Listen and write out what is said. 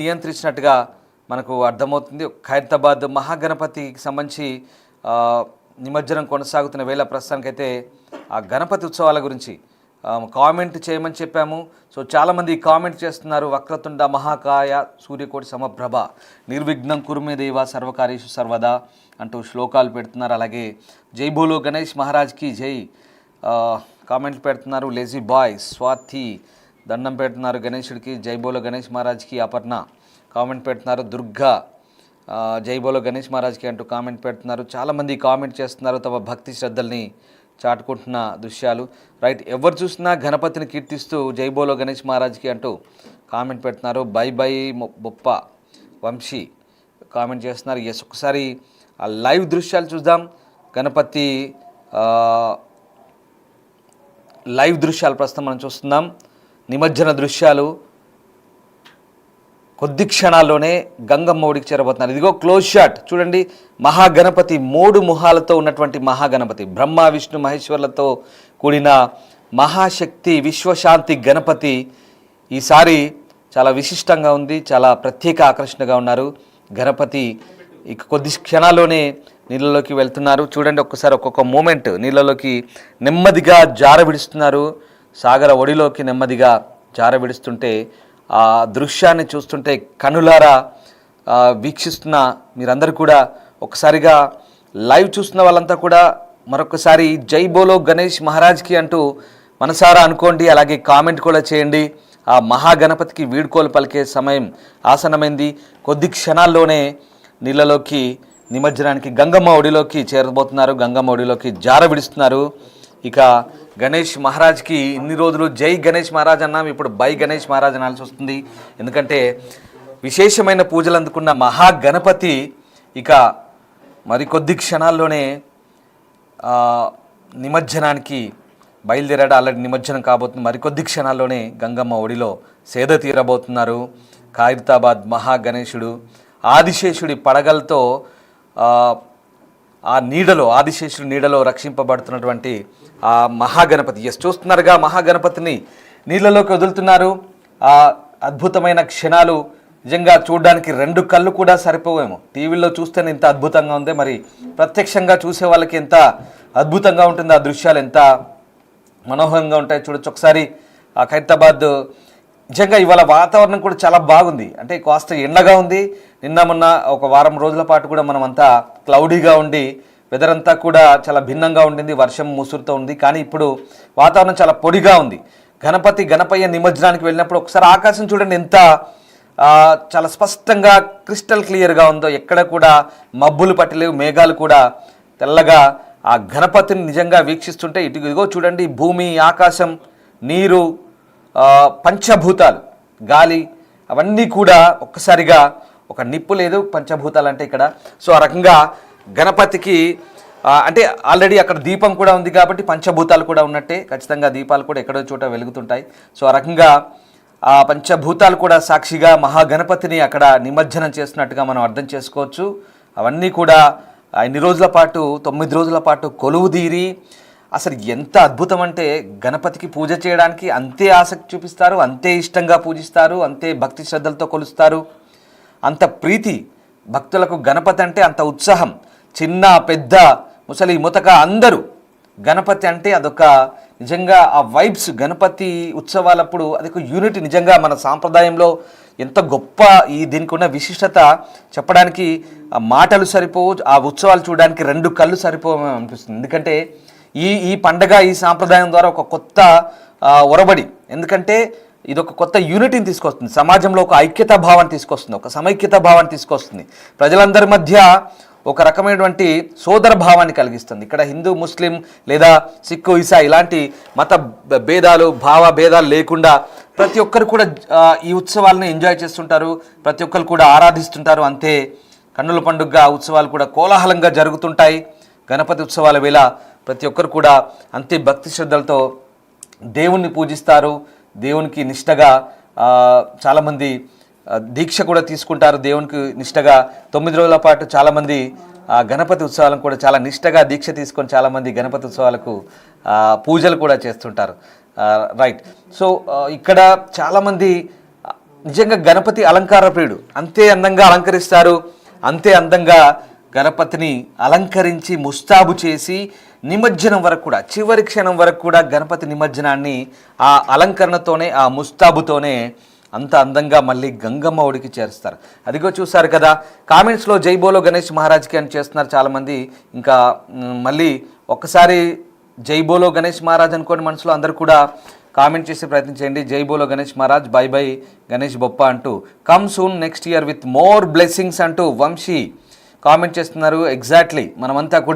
నియంత్రించినట్టుగా మనకు అర్థమవుతుంది. ఖైరతాబాద్ మహాగణపతికి సంబంధించి నిమజ్జనం కొనసాగుతున్న వేళ ప్రస్తుతానికైతే ఆ గణపతి ఉత్సవాల గురించి కామెంట్ చేయమని చెప్పాము. సో చాలామంది కామెంట్ చేస్తున్నారు. వక్రతుండ మహాకాయ సూర్యకోటి సమప్రభ నిర్విఘ్నం కురుమే దేవ సర్వకార్యేషు సర్వదా అంటూ శ్లోకాలు పెడుతున్నారు. అలాగే జై బోలో గణేష్ మహారాజ్కి జై కామెంట్లు పెడుతున్నారు. లేజీ బాయ్ స్వాతి దండం పెడుతున్నారు గణేశుడికి. జై బోలో గణేష్ మహారాజ్కి అపర్ణ కామెంట్ పెడుతున్నారు. దుర్గా జై బోలో గణేష్ మహారాజ్కి అంటూ కామెంట్ పెడుతున్నారు. చాలామంది కామెంట్ చేస్తున్నారు తమ భక్తి శ్రద్ధల్ని చాటుకుంటున్న దృశ్యాలు. రైట్, ఎవరు చూసినా గణపతిని కీర్తిస్తూ జై బోలో గణేష్ మహారాజ్కి అంటూ కామెంట్ పెడుతున్నారు. బై బై బొప్ప వంశీ కామెంట్ చేస్తున్నారు. ఎస్, ఒకసారి ఆ లైవ్ దృశ్యాలు చూద్దాం. గణపతి లైవ్ దృశ్యాలు ప్రస్తుతం మనం చూస్తున్నాం. నిమజ్జన దృశ్యాలు కొద్ది క్షణాల్లోనే గంగమ్మ ఒడికి చేరబోతున్నారు. ఇదిగో క్లోజ్ షాట్ చూడండి. మహాగణపతి 3 ముఖాలతో ఉన్నటువంటి మహాగణపతి, బ్రహ్మ విష్ణు మహేశ్వర్లతో కూడిన మహాశక్తి విశ్వశాంతి గణపతి ఈసారి చాలా విశిష్టంగా ఉంది. చాలా ప్రత్యేక ఆకర్షణగా ఉన్నారు. గణపతి ఇక కొద్ది క్షణాల్లోనే నీళ్ళలోకి వెళ్తున్నారు. చూడండి ఒక్కసారి ఒక్కొక్క మూమెంట్. నీళ్ళలోకి నెమ్మదిగా జార విడుస్తున్నారు. సాగర ఒడిలోకి నెమ్మదిగా జార విడుస్తుంటే ఆ దృశ్యాన్ని చూస్తుంటే కనులారా వీక్షిస్తున్న మీరందరూ కూడా ఒకసారిగా లైవ్ చూస్తున్న వాళ్ళంతా కూడా మరొకసారి జై బోలో గణేష్ మహారాజ్కి అంటూ మనసారా అనుకోండి. అలాగే కామెంట్ కూడా చేయండి. ఆ మహాగణపతికి వీడ్కోలు పలికే సమయం ఆసనమైంది. కొద్ది క్షణాల్లోనే నీళ్ళలోకి నిమజ్జనానికి గంగమ్మ ఒడిలోకి చేరబోతున్నారు. గంగమ్మ ఒడిలోకి జార విడుస్తున్నారు. ఇక గణేష్ మహారాజ్కి ఇన్ని రోజులు జై గణేష్ మహారాజ్ అన్నాం, ఇప్పుడు బై గణేష్ మహారాజ్ అనాల్సి వస్తుంది. ఎందుకంటే విశేషమైన పూజలు అందుకున్న మహాగణపతి ఇక మరికొద్ది క్షణాల్లోనే నిమజ్జనానికి బయలుదేరాడు. ఆల్రెడీ నిమజ్జనం కాబోతుంది. మరికొద్ది క్షణాల్లోనే గంగమ్మ ఒడిలో సేద తీరబోతున్నారు. ఖైరతాబాద్ మహాగణేశుడు ఆదిశేషుడి పడగలతో ఆ నీడలో, ఆదిశేషుడి నీడలో రక్షింపబడుతున్నటువంటి ఆ మహాగణపతి. ఎస్, చూస్తున్నారుగా మహాగణపతిని నీళ్ళలోకి వదులుతున్నారు. ఆ అద్భుతమైన క్షణాలు నిజంగా చూడడానికి 2 కళ్ళు కూడా సరిపోవేమో. టీవీలో చూస్తేనే ఇంత అద్భుతంగా ఉంది, మరి ప్రత్యక్షంగా చూసే వాళ్ళకి ఎంత అద్భుతంగా ఉంటుంది. ఆ దృశ్యాలు ఎంత మనోహరంగా ఉంటాయి చూడొచ్చు. ఒకసారి ఆ ఖైరతాబాద్ నిజంగా ఇవాళ వాతావరణం కూడా చాలా బాగుంది. అంటే కాస్త ఎండగా ఉంది. నిన్న మొన్న ఒక వారం రోజుల పాటు కూడా మనం అంతా క్లౌడీగా ఉండి వెదర్ అంతా కూడా చాలా భిన్నంగా ఉండింది. వర్షం ముసురుతో ఉంది. కానీ ఇప్పుడు వాతావరణం చాలా పొడిగా ఉంది. గణపయ్య నిమజ్జనానికి వెళ్ళినప్పుడు ఒకసారి ఆకాశం చూడండి ఎంత చాలా స్పష్టంగా క్రిస్టల్ క్లియర్గా ఉందో. ఎక్కడ కూడా మబ్బులు పట్టలేవు, మేఘాలు కూడా తెల్లగా ఆ గణపతిని నిజంగా వీక్షిస్తుంటే ఇదిగో చూడండి, భూమి, ఆకాశం, నీరు, పంచభూతాలు, గాలి అవన్నీ కూడా ఒక్కసారిగా ఒక నిప్పు లేదు పంచభూతాలు అంటే ఇక్కడ. సో ఆ రకంగా గణపతికి అంటే ఆల్రెడీ అక్కడ దీపం కూడా ఉంది కాబట్టి పంచభూతాలు కూడా ఉన్నట్టే. ఖచ్చితంగా దీపాలు కూడా ఎక్కడో చోట వెలుగుతుంటాయి. సో ఆ రకంగా ఆ పంచభూతాలు కూడా సాక్షిగా మహాగణపతిని అక్కడ నిమజ్జనం చేస్తున్నట్టుగా మనం అర్థం చేసుకోవచ్చు. అవన్నీ కూడా ఇన్ని రోజుల పాటు 9 రోజుల పాటు కొలువుదీరి అసలు ఎంత అద్భుతం అంటే గణపతికి పూజ చేయడానికి అంతే ఆసక్తి చూపిస్తారు, అంతే ఇష్టంగా పూజిస్తారు, అంతే భక్తి శ్రద్ధలతో కొలుస్తారు. అంత ప్రీతి భక్తులకు గణపతి అంటే, అంత ఉత్సాహం. చిన్న పెద్ద ముసలి ముతక అందరూ గణపతి అంటే అదొక నిజంగా ఆ వైబ్స్. గణపతి ఉత్సవాలప్పుడు అదొక యూనిటీ. నిజంగా మన సాంప్రదాయంలో ఎంత గొప్ప దీనికి ఉన్న విశిష్టత చెప్పడానికి మాటలు సరిపోవు. ఆ ఉత్సవాలు చూడడానికి 2 కళ్ళు సరిపోవు అనిపిస్తుంది. ఎందుకంటే ఈ పండగ, ఈ సాంప్రదాయం ద్వారా ఒక కొత్త ఒరబడి. ఎందుకంటే ఇది ఒక కొత్త యూనిటీని తీసుకొస్తుంది. సమాజంలో ఒక ఐక్యతా భావాన్ని తీసుకొస్తుంది, ఒక సమైక్యతా భావాన్ని తీసుకొస్తుంది. ప్రజలందరి మధ్య ఒక రకమైనటువంటి సోదర భావాన్ని కలిగిస్తుంది. ఇక్కడ హిందూ, ముస్లిం లేదా సిక్కు, ఇసా ఇలాంటి మత భేదాలు, భావ భేదాలు లేకుండా ప్రతి ఒక్కరు కూడా ఈ ఉత్సవాలను ఎంజాయ్ చేస్తుంటారు. ప్రతి ఒక్కరు కూడా ఆరాధిస్తుంటారు. అంతే కన్నుల పండుగగా ఉత్సవాలు కూడా కోలాహలంగా జరుగుతుంటాయి. గణపతి ఉత్సవాల వేళ ప్రతి ఒక్కరు కూడా అంతే భక్తి శ్రద్ధలతో దేవుణ్ణి పూజిస్తారు. దేవునికి నిష్టగా చాలామంది దీక్ష కూడా తీసుకుంటారు. దేవునికి నిష్టగా 9 రోజుల పాటు చాలామంది గణపతి ఉత్సవాలను కూడా చాలా నిష్టగా దీక్ష తీసుకొని చాలామంది గణపతి ఉత్సవాలకు పూజలు కూడా చేస్తుంటారు. రైట్. సో ఇక్కడ చాలామంది నిజంగా గణపతి అలంకార ప్రియుడు, అంతే అందంగా అలంకరిస్తారు. అంతే అందంగా గణపతిని అలంకరించి ముస్తాబు చేసి నిమజ్జనం వరకు కూడా, చివరి క్షణం వరకు కూడా గణపతి నిమజ్జనాన్ని ఆ అలంకరణతోనే, ఆ ముస్తాబుతోనే అంత అందంగా మళ్ళీ గంగమ్మ ఒడికి చేరుస్తారు. అదిగో చూసారు కదా, కామెంట్స్లో జై బోలో గణేష్ మహారాజ్కి అని చేస్తున్నారు చాలామంది. ఇంకా మళ్ళీ ఒక్కసారి జై బోలో గణేష్ మహారాజ్ అనుకోండి మనసులో, అందరు కూడా కామెంట్ చేసి ప్రయత్నం చేయండి. జై బోలో గణేష్ మహారాజ్, బై బై గణేష్ బొప్ప అంటూ, come soon next year with more blessings అంటూ వంశీ కామెంట్ చేస్తున్నారు. ఎగ్జాక్ట్లీ మనమంతా కూడా